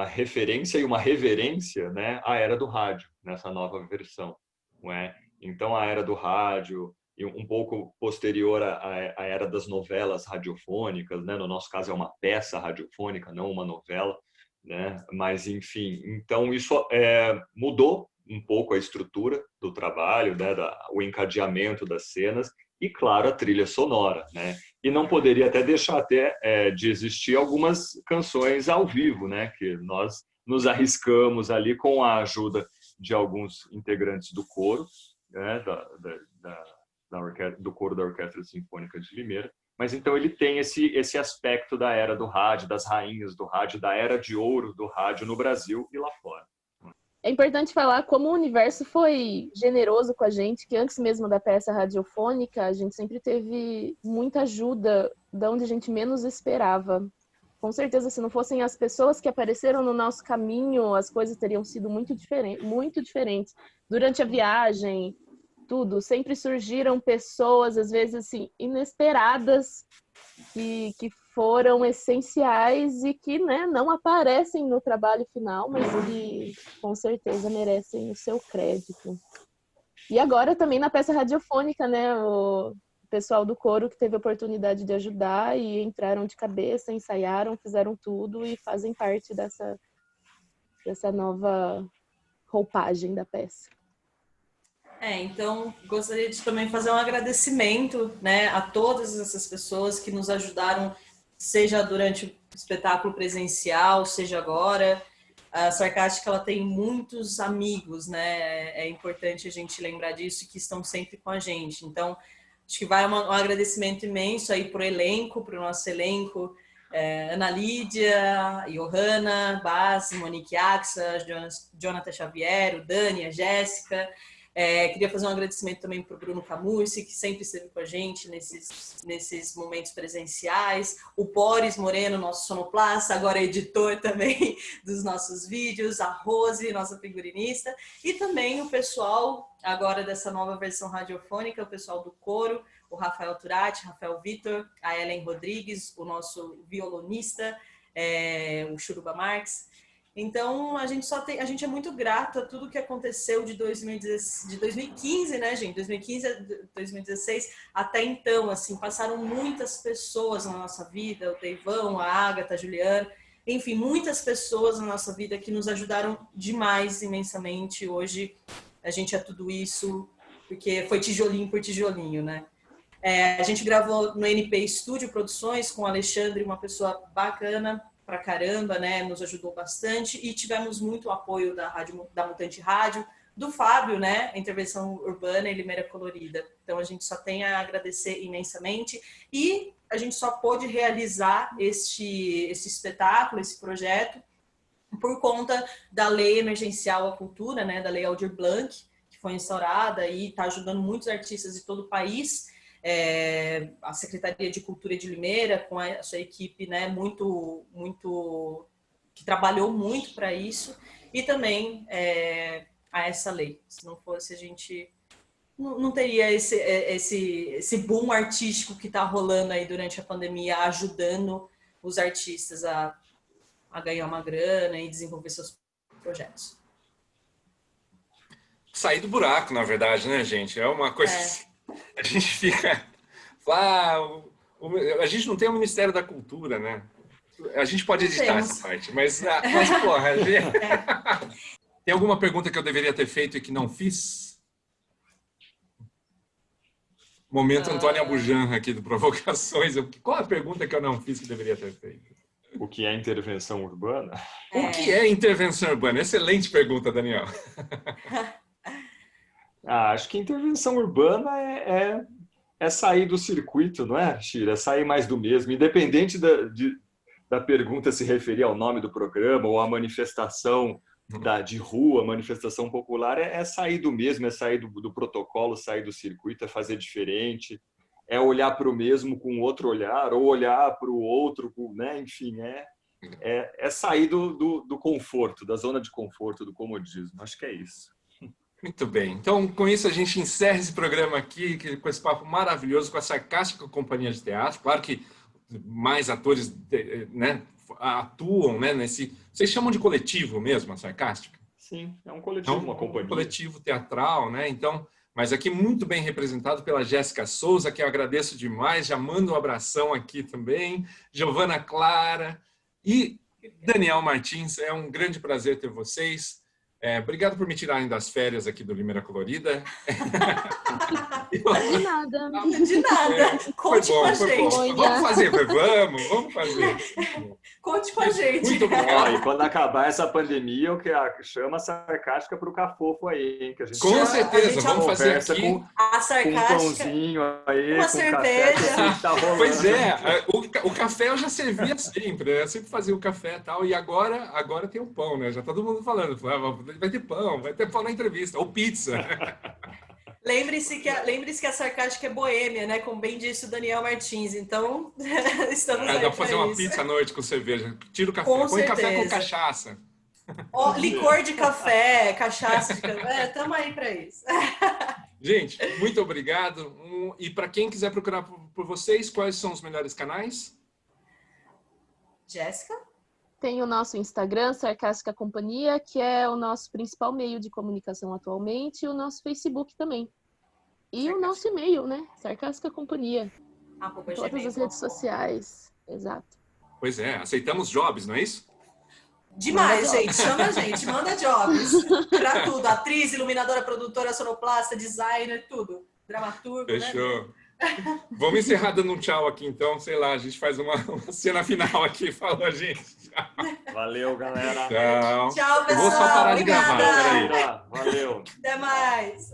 referência e uma reverência, né, à era do rádio nessa nova versão, não é? Então a era do rádio e um pouco posterior à era das novelas radiofônicas, né? No nosso caso é uma peça radiofônica, não uma novela. Né? Mas, enfim, então isso mudou um pouco a estrutura do trabalho, né? O encadeamento das cenas e, claro, a trilha sonora. Né? E não poderia até deixar de existir algumas canções ao vivo, né? Que nós nos arriscamos ali com a ajuda de alguns integrantes do coro, né? Do coro da Orquestra Sinfônica de Limeira. Mas então ele tem esse aspecto da era do rádio, das rainhas do rádio, da era de ouro do rádio no Brasil e lá fora. É importante falar como o universo foi generoso com a gente, que antes mesmo da peça radiofônica, a gente sempre teve muita ajuda de onde a gente menos esperava. Com certeza, se não fossem as pessoas que apareceram no nosso caminho, as coisas teriam sido muito diferentes. Durante a viagem, tudo. Sempre surgiram pessoas, às vezes, assim, inesperadas, que foram essenciais e que, né, não aparecem no trabalho final, mas que, com certeza, merecem o seu crédito. E agora também na peça radiofônica, né, o pessoal do coro que teve a oportunidade de ajudar e entraram de cabeça, ensaiaram, fizeram tudo e fazem parte dessa nova roupagem da peça. Então, gostaria de também fazer um agradecimento, né, a todas essas pessoas que nos ajudaram, seja durante o espetáculo presencial, seja agora. A Sarcástica, ela tem muitos amigos, né? É importante a gente lembrar disso, que estão sempre com a gente. Então, acho que vai um agradecimento imenso aí para o elenco, para o nosso elenco, Ana Lídia, Johanna, Baz, Monique Axa, Jonathan Xavier, o Dani, a Jéssica. Queria fazer um agradecimento também para o Bruno Camurci, que sempre esteve com a gente nesses momentos presenciais. O Boris Moreno, nosso sonoplasta, agora editor também dos nossos vídeos. A Rose, nossa figurinista. E também o pessoal, agora dessa nova versão radiofônica, o pessoal do coro, o Rafael Turati, Rafael Vitor, a Ellen Rodrigues, o nosso violonista, o Churuba Marques. Então, a gente é muito grato a tudo que aconteceu de 2015, né, gente? 2015 a 2016, até então, assim, passaram muitas pessoas na nossa vida, o Teivão, a Agatha, a Juliana. enfim, muitas pessoas na nossa vida que nos ajudaram demais, imensamente. Hoje a gente é tudo isso, porque foi tijolinho por tijolinho, né? A gente gravou no NP Studio Produções com o Alexandre, uma pessoa bacana pra caramba, né? Nos ajudou bastante e tivemos muito apoio da Mutante Rádio, do Fábio, né? A intervenção urbana e Limeira Colorida. Então a gente só tem a agradecer imensamente e a gente só pôde realizar esse espetáculo, esse projeto, por conta da Lei Emergencial à Cultura, né? Da Lei Aldir Blanc, que foi instaurada e está ajudando muitos artistas de todo o país. A Secretaria de Cultura de Limeira, com a sua equipe, né, que trabalhou muito para isso, e também a essa lei. Se não fosse, a gente não teria esse boom artístico que está rolando aí durante a pandemia, ajudando os artistas a ganhar uma grana e desenvolver seus projetos. Sair do buraco, na verdade, né, gente? É uma coisa... A gente fica... a gente não tem o Ministério da Cultura, né? A gente pode editar essa parte, mas porra... Tem alguma pergunta que eu deveria ter feito e que não fiz? Momento Antônia Bujanra aqui do Provocações. Qual a pergunta que eu não fiz que deveria ter feito? O que é intervenção urbana? O que é intervenção urbana? Excelente pergunta, Daniel. Acho que intervenção urbana é sair do circuito, não é, Shira? É sair mais do mesmo. Independente da pergunta se referir ao nome do programa ou à manifestação de rua, manifestação popular, é sair do mesmo, é sair do protocolo, sair do circuito, é fazer diferente, é olhar para o mesmo com outro olhar, ou olhar para o outro, né? Enfim, é sair do conforto, da zona de conforto, do comodismo. Acho que é isso. Muito bem. Então, com isso, a gente encerra esse programa aqui, com esse papo maravilhoso, com a Sarcástica Companhia de Teatro. Claro que mais atores, né, atuam, né, nesse... Vocês chamam de coletivo mesmo, a Sarcástica? Sim, é um coletivo, uma companhia. Um coletivo teatral, né? Então, mas aqui muito bem representado pela Jéssica Souza, que eu agradeço demais. Já mando um abração aqui também. Giovana Clara e Daniel Martins. É um grande prazer ter vocês. Obrigado por me tirarem das férias aqui do Limeira Colorida. De nada. De nada. Conte com a gente. Vamos fazer. Conte com a gente. Muito obrigado. E quando acabar essa pandemia, o que chama a Sarcástica para o Cafofo aí, hein? Que a gente com certeza, vamos fazer aqui. Com a Sarcástica. Com um pãozinho aí, uma com cerveja. Café, que tá rolando. Pois é, o café eu já servia sempre, né? Eu sempre fazia o café e tal, e agora tem o pão, né? Já tá todo mundo falando, vai ter pão na entrevista, ou pizza. Lembre-se que a Sarcástica é boêmia, né? Como bem disse o Daniel Martins. Então, estamos aí dá pra fazer uma isso. pizza à noite com cerveja. Tira o café, Com põe certeza. café com cachaça. Licor de café, cachaça de café. Estamos aí para isso. Gente, muito obrigado. E para quem quiser procurar por vocês, quais são os melhores canais? Jéssica? Tem o nosso Instagram, Sarcástica Companhia, que é o nosso principal meio de comunicação atualmente, e o nosso Facebook também. E o nosso e-mail, né? Sarcástica Companhia. Todas as redes sociais. Exato. Pois é, aceitamos jobs, não é isso? Demais, gente. Chama a gente, manda jobs. Pra tudo. Atriz, iluminadora, produtora, sonoplasta, designer, tudo. Dramaturgo, Fechou. Né? Vamos encerrar dando um tchau aqui, então. Sei lá, a gente faz uma cena final aqui. Falou, gente. Tchau. Valeu, galera. Tchau. Tchau, pessoal. Eu vou só parar de gravar. Obrigada. Peraí. Valeu. Até mais.